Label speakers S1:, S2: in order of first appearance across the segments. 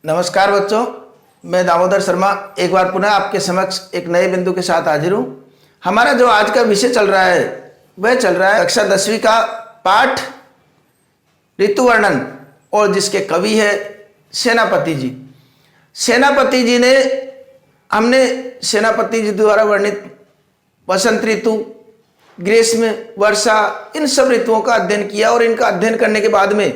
S1: नमस्कार बच्चों, मैं दामोदर शर्मा एक बार पुनः आपके समक्ष एक नए बिंदु के साथ हाजिर हूँ। हमारा जो आज का विषय चल रहा है वह चल रहा है कक्षा 10वीं का पाठ ऋतु वर्णन और जिसके कवि है सेनापति जी। सेनापति जी ने हमने सेनापति जी द्वारा वर्णित वसंत ऋतु, ग्रीष्म, वर्षा, इन सब ऋतुओं का अध्ययन किया और इनका अध्ययन करने के बाद में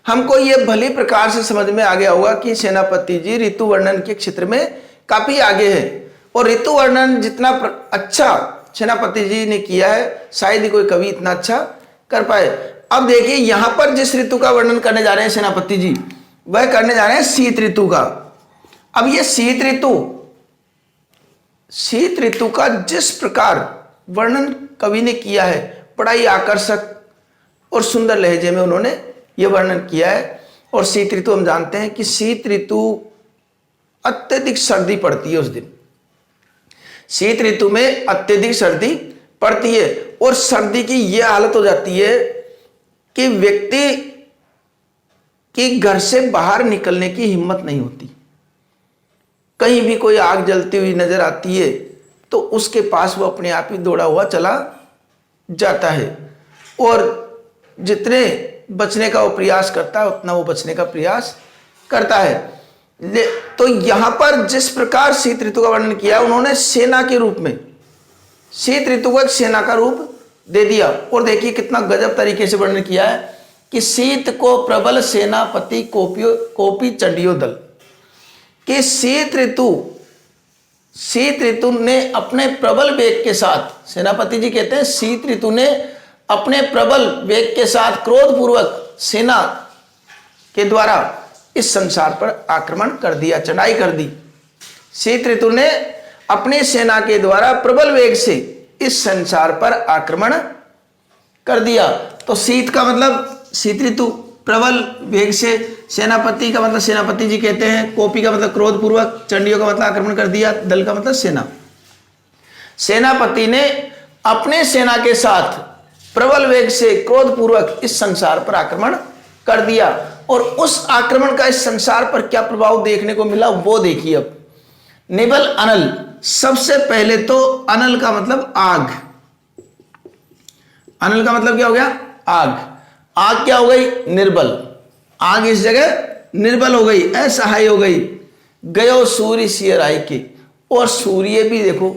S1: हमको ये भली प्रकार से समझ में आ गया होगा कि सेनापति जी ऋतु वर्णन के क्षेत्र में काफी आगे है और ऋतु वर्णन जितना अच्छा सेनापति जी ने किया है शायद ही कोई कवि इतना अच्छा कर पाए। अब देखिए यहां पर जिस ऋतु का वर्णन करने जा रहे हैं सेनापति जी, वह करने जा रहे हैं शीत ऋतु का। अब ये शीत ऋतु का जिस प्रकार वर्णन कवि ने किया है, बड़ा ही आकर्षक और सुंदर लहजे में उन्होंने यह वर्णन किया है। और शीत ऋतु हम जानते हैं कि शीत ऋतु अत्यधिक सर्दी पड़ती है। उस दिन शीत ऋतु में अत्यधिक सर्दी पड़ती है और सर्दी की यह हालत हो जाती है कि व्यक्ति की घर से बाहर निकलने की हिम्मत नहीं होती। कहीं भी कोई आग जलती हुई नजर आती है तो उसके पास वो अपने आप ही दौड़ा हुआ चला जाता है और जितने बचने का वो प्रयास करता है उतना वो बचने का प्रयास करता है। तो यहां पर जिस प्रकार शीत ऋतु का वर्णन किया उन्होंने सेना के रूप में शीत ऋतु को एक सेना का रूप दे दिया। और देखिए कितना गजब तरीके से वर्णन किया है कि शीत को प्रबल सेनापति कोपी चंडियो दल, कि शीत ऋतु ने अपने प्रबल वेग के साथ, सेनापति जी कहते हैं शीत ऋतु ने अपने प्रबल वेग के साथ क्रोधपूर्वक सेना के द्वारा इस संसार पर आक्रमण कर दिया, चढ़ाई कर दी। शीत ऋतु ने अपनी सेना के द्वारा प्रबल वेग से इस संसार पर आक्रमण कर दिया। तो शीत का मतलब शीत ऋतु, प्रबल वेग से, सेनापति का मतलब सेनापति जी कहते हैं, कोपी का मतलब क्रोधपूर्वक, चंडियों का मतलब आक्रमण कर दिया, दल का मतलब सेना। सेनापति ने अपने सेना के साथ प्रबल वेग से क्रोधपूर्वक इस संसार पर आक्रमण कर दिया और उस आक्रमण का इस संसार पर क्या प्रभाव देखने को मिला वो देखिए। अब निबल अनल, सबसे पहले तो अनल का मतलब आग। अनल का मतलब क्या हो गया? आग। आग क्या हो गई? निर्बल। आग इस जगह निर्बल हो गई, असहाय हो गई। गयो सूर्य सियर आय के, और सूर्य भी देखो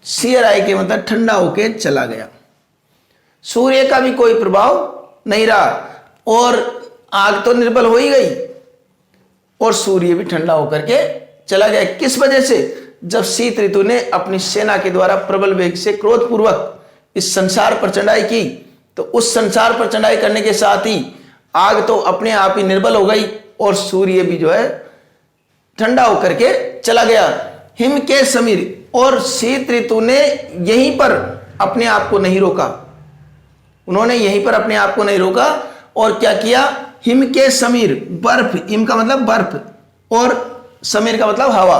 S1: सियर आय के मतलब ठंडा होके चला गया। सूर्य का भी कोई प्रभाव नहीं रहा और आग तो निर्बल हो ही गई और सूर्य भी ठंडा होकर के चला गया। किस वजह से? जब शीत ऋतु ने अपनी सेना के द्वारा प्रबल वेग से क्रोधपूर्वक इस संसार पर चढ़ाई की, तो उस संसार पर चढ़ाई करने के साथ ही आग तो अपने आप ही निर्बल हो गई और सूर्य भी जो है ठंडा होकर के चला गया। हिम के समीर, और शीत ऋतु ने यहीं पर अपने आप को नहीं रोका, उन्होंने यहीं पर अपने आप को नहीं रोका और क्या किया? हिम के समीर, बर्फ, हिम का मतलब बर्फ और समीर का मतलब हवा।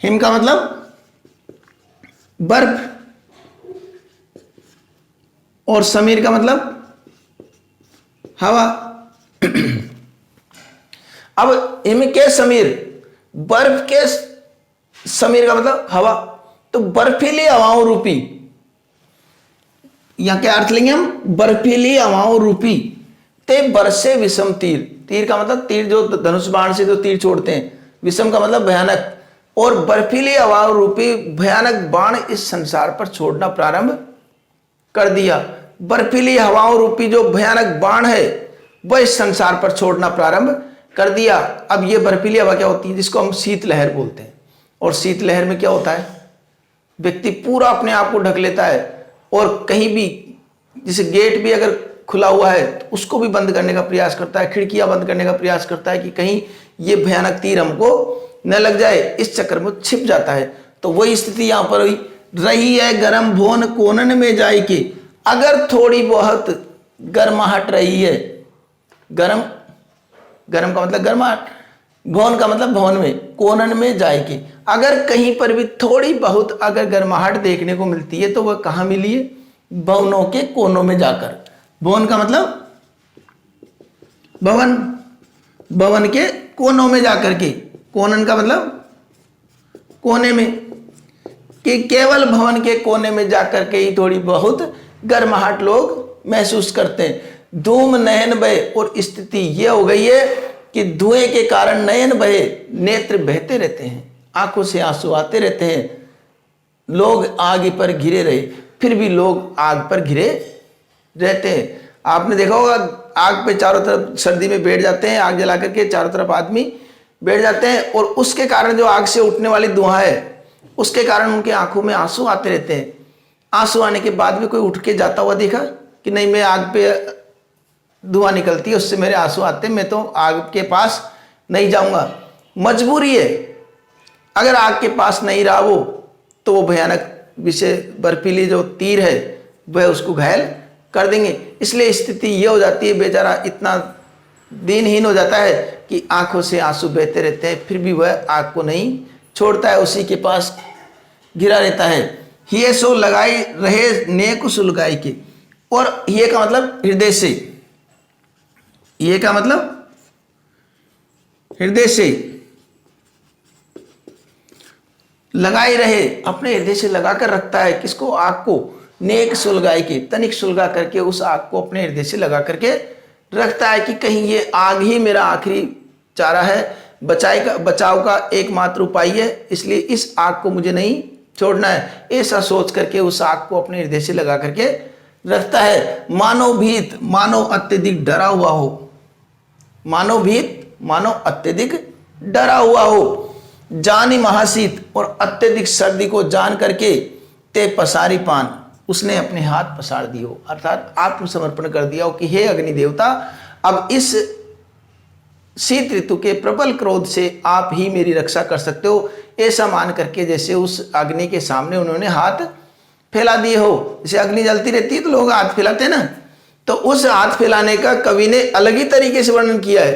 S1: हिम का मतलब बर्फ और समीर का मतलब हवा। अब हिम के समीर, बर्फ के समीर का मतलब हवा, तो बर्फीली हवाओं रूपी, यहां क्या अर्थ लेंगे हम? बर्फीली हवाओं रूपी ते बरसे विषम तीर। तीर का मतलब तीर, जो धनुष बाण से जो तीर छोड़ते हैं। विषम का मतलब भयानक, और बर्फीली हवाओं रूपी भयानक बाण इस संसार पर छोड़ना प्रारंभ कर दिया। बर्फीली हवाओं रूपी जो भयानक बाण है वह इस संसार पर छोड़ना प्रारंभ कर दिया। अब ये बर्फीली हवा क्या होती है? जिसको हम शीतलहर बोलते हैं। और शीतलहर में क्या होता है? व्यक्ति पूरा अपने आप को ढक लेता है और कहीं भी, जैसे गेट भी अगर खुला हुआ है तो उसको भी बंद करने का प्रयास करता है, खिड़कियां बंद करने का प्रयास करता है कि कहीं ये भयानक तीर हमको न लग जाए, इस चक्कर में छिप जाता है। तो वही स्थिति यहां पर रही है। गर्म भोन कोनन में जाए के, अगर थोड़ी बहुत गर्माहट रही है, गर्म का मतलब गर्माहट, भवन का मतलब भवन में, कोनन में जाए के, अगर कहीं पर भी थोड़ी बहुत अगर गर्माहट देखने को मिलती है तो वह कहाँ मिली है? भवनों के कोनों में जाकर। भवन का मतलब भवन, भवन के कोनों में जाकर के, कोनन का मतलब कोने में, कि केवल भवन के कोने में जाकर के ही थोड़ी बहुत गर्माहट लोग महसूस करते हैं। धूम नयन बहे, और स्थिति यह हो गई है कि धुएं के कारण नयन बहे, नेत्र बहते रहते हैं, आंखों से आंसू आते रहते हैं। लोग आग पर घिरे रहे, फिर भी लोग आग पर घिरे रहते हैं। आपने देखा होगा आग पे चारों तरफ सर्दी में बैठ जाते हैं, आग जला करके चारों तरफ आदमी बैठ जाते हैं, और उसके कारण जो आग से उठने वाली धुआं है उसके कारण उनके आंखों में आंसू आते रहते हैं। आंसू आने के बाद भी कोई उठ के जाता हुआ देखा कि नहीं, मैं आग पे धुआं निकलती है उससे मेरे आंसू आते हैं, मैं तो आग के पास नहीं जाऊंगा। मजबूरी है, अगर आग के पास नहीं रहा वो तो वो भयानक विषय बर्फीली जो तीर है वह उसको घायल कर देंगे। इसलिए स्थिति ये हो जाती है, बेचारा इतना दीनहीन हो जाता है कि आंखों से आंसू बहते रहते हैं, फिर भी वह आग को नहीं छोड़ता है, उसी के पास घिरा रहता है। ये सो लगाई रहे नेक सुलगाई के, और ये का मतलब हृदय से, ये का मतलब हृदय से लगाए रहे, अपने हृदय से लगा कर रखता है किसको, आग को, नेक सुलगाई के, तनिक सुलगा करके उस आग को अपने हृदय से लगा करके रखता है कि कहीं ये आग ही मेरा आखिरी चारा है, बचाव का एकमात्र उपाय है, इसलिए इस आग को मुझे नहीं छोड़ना है। ऐसा सोच करके उस आग को अपने हृदय से लगा करके रखता है। मानो भीत, मानो अत्यधिक डरा हुआ हो, मानो भीत, मानो अत्यधिक डरा हुआ हो। जानी महाशीत, और अत्यधिक सर्दी को जान करके ते पसारी पान, उसने अपने हाथ पसार दिए हो, अर्थात आत्मसमर्पण कर दिया हो कि हे अग्नि देवता, अब इस शीत ऋतु के प्रबल क्रोध से आप ही मेरी रक्षा कर सकते हो। ऐसा मान करके जैसे उस अग्नि के सामने उन्होंने हाथ फैला दिए हो। जैसे अग्नि जलती रहती है तो लोग हाथ फैलाते हैं ना, तो उस हाथ फैलाने का कवि ने अलग ही तरीके से वर्णन किया है,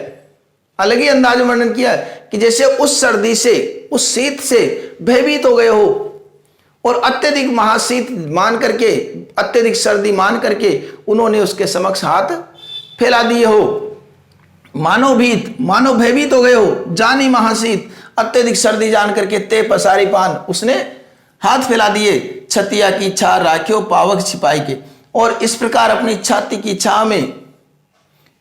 S1: अलग ही अंदाज में वर्णन किया है कि जैसे उस सर्दी से, उस शीत से भयभीत हो गए हो, और अत्यधिक महाशीत मान करके, अत्यधिक सर्दी मान करके उन्होंने उसके समक्ष हाथ फैला दिए हो। मानो भीत, मानो भयभीत हो गए हो। जानी महाशीत, अत्यधिक सर्दी जान करके ते पसारी पान, उसने हाथ फैला दिए। छतिया की छा राख्यो पावक छिपाई के, और इस प्रकार अपनी छाती की छा में,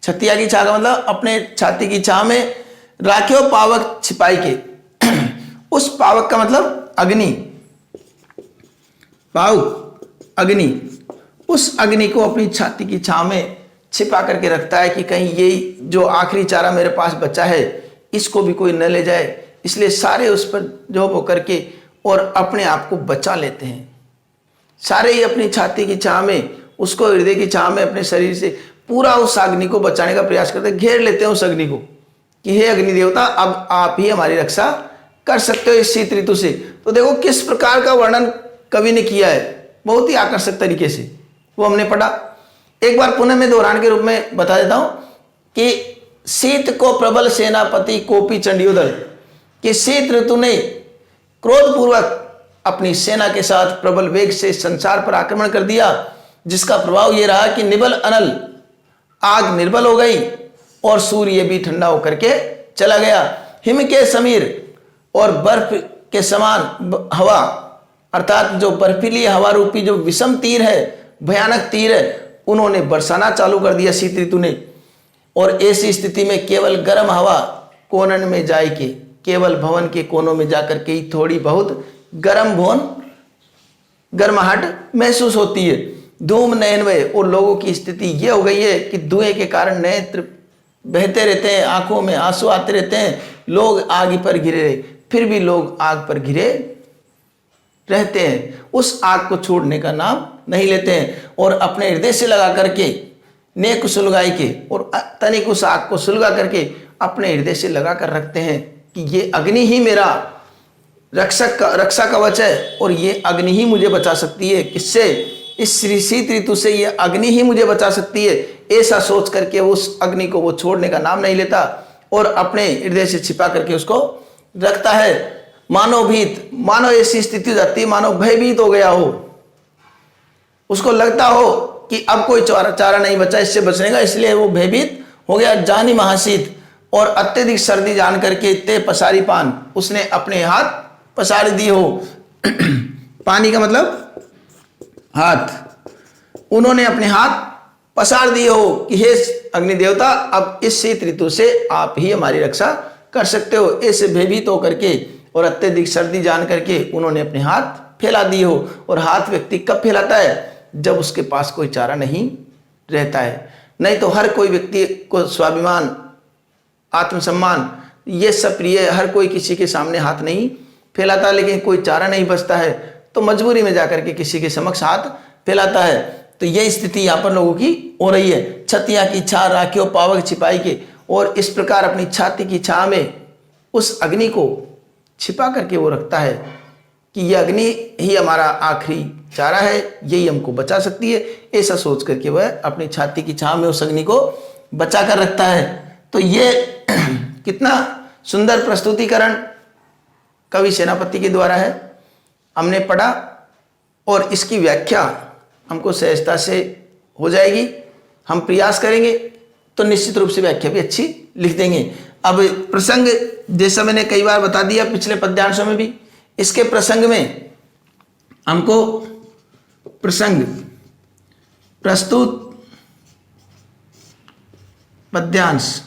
S1: छतिया की छा का मतलब अपने छाती की छा में, राख्यो पावक छिपाई के, उस पावक का मतलब अग्नि, पावक अग्नि, उस अग्नि को अपनी छाती की छा में छिपा करके रखता है कि कहीं ये जो आखिरी चारा मेरे पास बचा है इसको भी कोई न ले जाए। इसलिए सारे उस पर झोंक होकर के और अपने आप को बचा लेते हैं। सारे ही अपनी छाती की छाह में, उसको हृदय की छाह में अपने शरीर से पूरा उस अग्नि को बचाने का प्रयास करते हैं, घेर लेते हैं उस अग्नि को कि हे अग्नि देवता, अब आप ही हमारी रक्षा कर सकते हो इस शीत ऋतु से। तो देखो किस प्रकार का वर्णन कवि ने किया है, बहुत ही आकर्षक तरीके से वो हमने पढ़ा। एक बार पुनः मैं दोहरान के रूप में बता देता हूं कि शीत को प्रबल सेनापति कोपी चंडियोदल, कि शीत ऋतु ने क्रोधपूर्वक अपनी सेना के साथ प्रबल वेग से संसार पर आक्रमण कर दिया, जिसका प्रभाव यह रहा कि निबल अनल, आग निर्बल हो गई और सूर्य भी ठंडा होकर के चला गया। हिम के समीर और बर्फ के समान हवा, अर्थात जो बर्फीली हवा रूपी जो विषम तीर है, भयानक तीर है, उन्होंने बरसाना चालू कर दिया शीत ऋतु ने। और ऐसी स्थिति में केवल गर्म हवा कोनन में जाए के, केवल भवन के कोनों में जाकर के ही थोड़ी बहुत गर्म भवन गर्माहट महसूस होती है। धूम नयन में, और लोगों की स्थिति यह हो गई है कि धुएं के कारण नेत्र बहते रहते हैं, आंखों में आंसू आते रहते हैं। लोग आग पर घिरे रहे, फिर भी लोग आग पर घिरे रहते हैं, उस आग को छोड़ने का नाम नहीं लेते हैं, और अपने हृदय से लगा करके नेक सुलगाई के, और तनिक उस आग को सुलगा करके अपने हृदय से लगा कर रखते हैं कि ये अग्नि ही मेरा रक्षा कवच है, और ये अग्नि ही मुझे बचा सकती है। किससे? इस शीत ऋतु से ये अग्नि ही मुझे बचा सकती है। ऐसा सोच करके उस अग्नि को वो छोड़ने का नाम नहीं लेता और अपने हृदय से छिपा करके उसको रखता है। मानो भीत, मानो ऐसी स्थिति हो जाती है, मानो भयभीत हो गया हो, उसको लगता हो कि अब कोई चारा नहीं बचा इससे बचने का, इसलिए वो भयभीत हो गया। जानी महाशीत, और अत्यधिक सर्दी जान करके ते पसारी पान, उसने अपने हाथ पसार दिए हो। पानी का मतलब हाथ, उन्होंने अपने हाथ पसार दिए हो कि हे अग्नि देवता, अब इस शीत ऋतु से आप ही हमारी रक्षा कर सकते हो। ऐसे भयभीत होकर के और अत्यधिक सर्दी जान करके उन्होंने अपने हाथ फैला दिए हो। और हाथ व्यक्ति कब फैलाता है? जब उसके पास कोई चारा नहीं रहता है। नहीं तो हर कोई व्यक्ति को स्वाभिमान, आत्मसम्मान, ये सब प्रिय, हर कोई किसी के सामने हाथ नहीं फैलाता। लेकिन कोई चारा नहीं बचता है तो मजबूरी में जाकर के किसी के समक्ष हाथ फैलाता है। तो यह स्थिति यहाँ पर लोगों की हो रही है। छतिया की छा राखियो पावक छिपाई के, और इस प्रकार अपनी छाती की छा में उस अग्नि को छिपा करके वो रखता है कि यह अग्नि ही हमारा आखिरी चारा है, यही हमको बचा सकती है। ऐसा सोच करके वह अपनी छाती की छाव में उस अग्नि को बचा कर रखता है। तो ये कितना सुंदर प्रस्तुतिकरण कवि सेनापति के द्वारा है, हमने पढ़ा। और इसकी व्याख्या हमको सहजता से हो जाएगी। हम प्रयास करेंगे तो निश्चित रूप से व्याख्या भी अच्छी लिख देंगे। अब प्रसंग, जैसा मैंने कई बार बता दिया पिछले पद्यांशों में भी, इसके प्रसंग में हमको प्रसंग, प्रस्तुत पद्यांश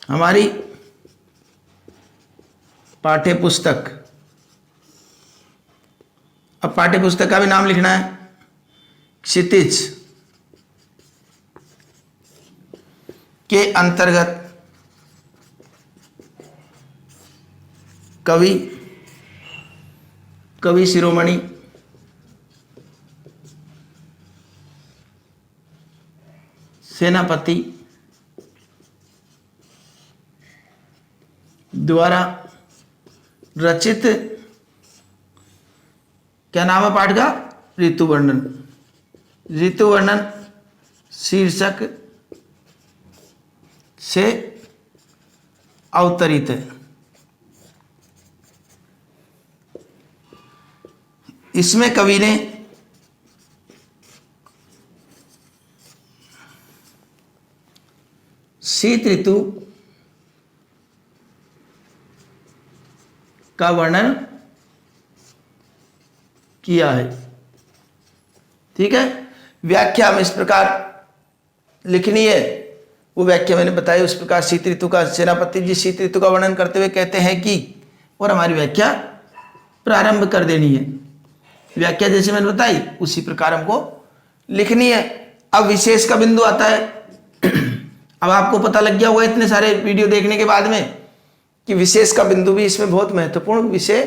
S1: हमारी पाठ्य पुस्तक, अब पाठ्य पुस्तक का भी नाम लिखना है, क्षितिज के अंतर्गत कवि शिरोमणि सेनापति द्वारा रचित, क्या नाम है पाठ का? ऋतु वर्णन। ऋतु वर्णन शीर्षक से अवतरित है। इसमें कवि ने शीत ऋतु का वर्णन किया है। ठीक है, व्याख्या में इस प्रकार लिखनी है, वो व्याख्या मैंने बताई उस प्रकार। शीत ऋतु का, सेनापति जी शीत ऋतु का वर्णन करते हुए कहते हैं कि, और हमारी व्याख्या प्रारंभ कर देनी है। व्याख्या जैसे मैंने बताई उसी प्रकार हमको लिखनी है। अब विशेष का बिंदु आता है। अब आपको पता लग गया होगा इतने सारे वीडियो देखने के बाद में कि विशेष का बिंदु भी इसमें बहुत महत्वपूर्ण विषय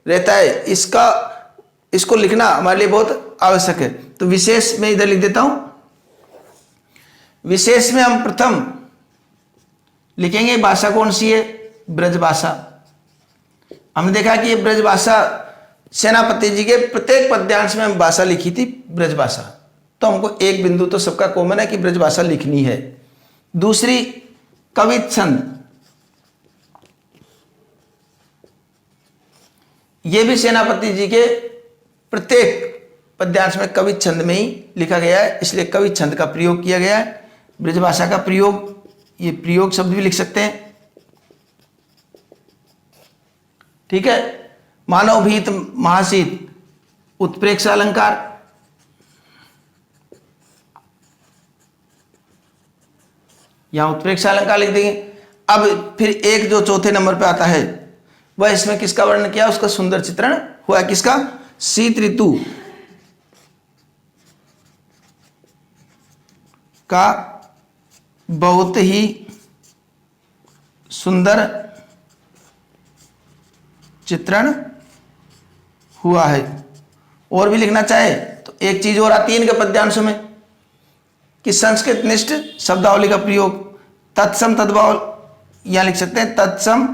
S1: रहता है। इसको लिखना हमारे लिए बहुत आवश्यक है। तो विशेष में इधर लिख देता हूं। विशेष में हम प्रथम लिखेंगे भाषा कौन सी है? ब्रज भाषा। हमने देखा कि ये ब्रज भाषा, सेनापति जी के प्रत्येक पद्यांश में हम भाषा लिखी थी ब्रज भाषा। तो हमको एक बिंदु तो सबका कॉमन है कि ब्रज भाषा लिखनी है। दूसरी कवि छंद, ये भी सेनापति जी के प्रत्येक पद्यांश में कवि छंद में ही लिखा गया है, इसलिए कवि छंद का प्रयोग किया गया है। ब्रजभाषा का प्रयोग, ये प्रयोग शब्द भी लिख सकते हैं। ठीक है, मानव भीत महाशीत उत्प्रेक्ष अलंकार, यहां उत्प्रेक्ष अलंकार लिख देंगे। अब फिर एक जो चौथे नंबर पे आता है वह इसमें किसका वर्णन किया, उसका सुंदर चित्रण हुआ। किसका? शीत ऋतु का बहुत ही सुंदर चित्रण हुआ है। और भी लिखना चाहे तो एक चीज और आती है इनके पद्यांशों में कि संस्कृत निष्ठ शब्दावली का प्रयोग, तत्सम तद्भव, यहां लिख सकते हैं तत्सम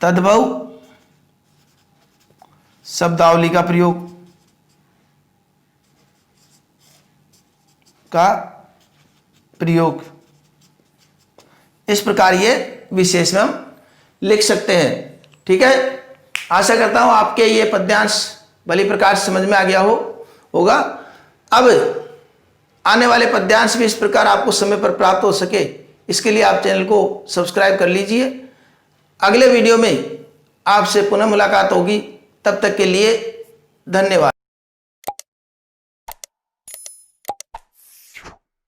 S1: तद्भव शब्दावली का प्रयोग इस प्रकार ये विशेष में हम लिख सकते हैं। ठीक है, आशा करता हूं आपके ये पद्यांश भली प्रकार से समझ में आ गया होगा। अब आने वाले पद्यांश भी इस प्रकार आपको समय पर प्राप्त हो सके, इसके लिए आप चैनल को सब्सक्राइब कर लीजिए। अगले वीडियो में आपसे पुनः मुलाकात होगी, तब तक के लिए धन्यवाद।